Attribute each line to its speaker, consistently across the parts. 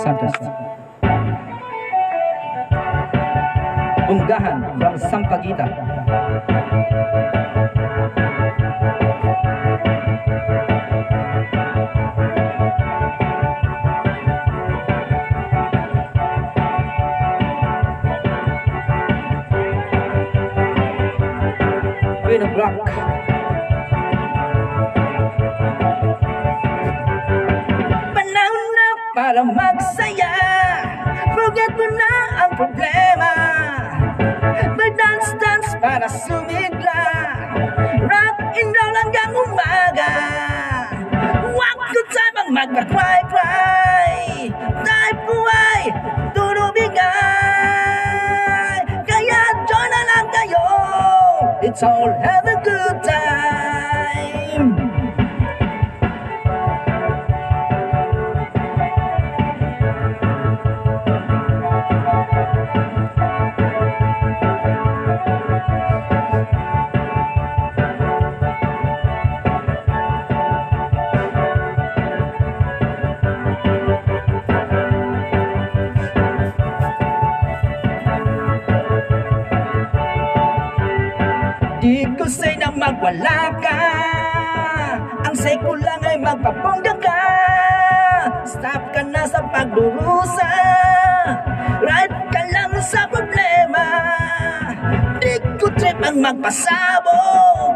Speaker 1: Santos. Unggahan from Sampaguita. Queen of Rock. Panahon na para magsaya, forget mo na ang problema. Mag-dance-dance para sumigla, rock and roll hanggang umaga. Huwag ko tayong magpa-cry-cry, dahil buhay, turubigay. Kaya join na lang kayo, it's all have a good time. Di ko say na magwala ka, ang say ko lang ay magpapongga ka. Stop ka na sa pagdurusa, right ka lang sa problema. Di ko trip ang magpasabog,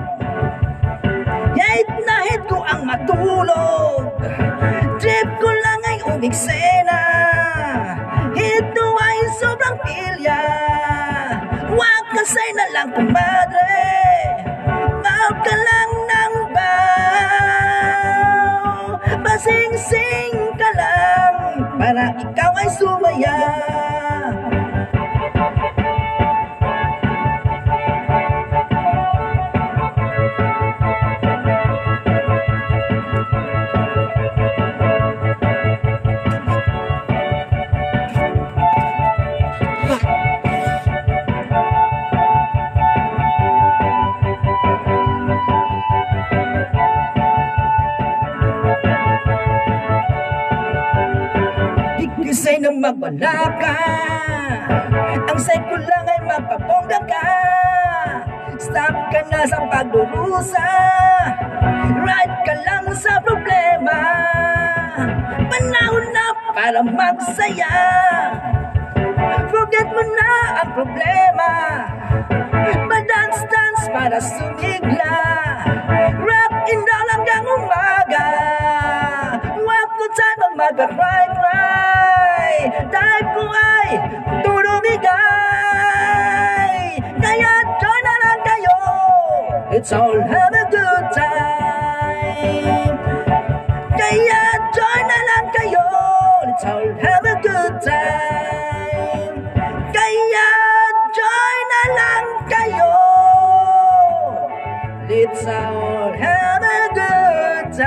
Speaker 1: hate na hate ko ang matulog. Trip ko lang ay umiksena, ito ay sobrang pilya. Huwag ka say na lang kumadre, baw ka lang ng baw. Basing-sing ka lang para ikaw ay sumaya. Say na magwala ka, ang say ko lang ay magpapongga ka. Stop ka na sa pagdurusa, right ka lang sa problema. Panahon na para magsaya, forget mo na ang problema. Mag-dance-dance para sumigla, rock and roll hanggang umaga. Huwag ko tayo mag-cry-cry, dahil ko ay turubigay. Kaya join na lang kayo, it's all have a good time. Kaya join na lang kayo, let's all have a good time. Kaya join na lang kayo, let's all have a good time.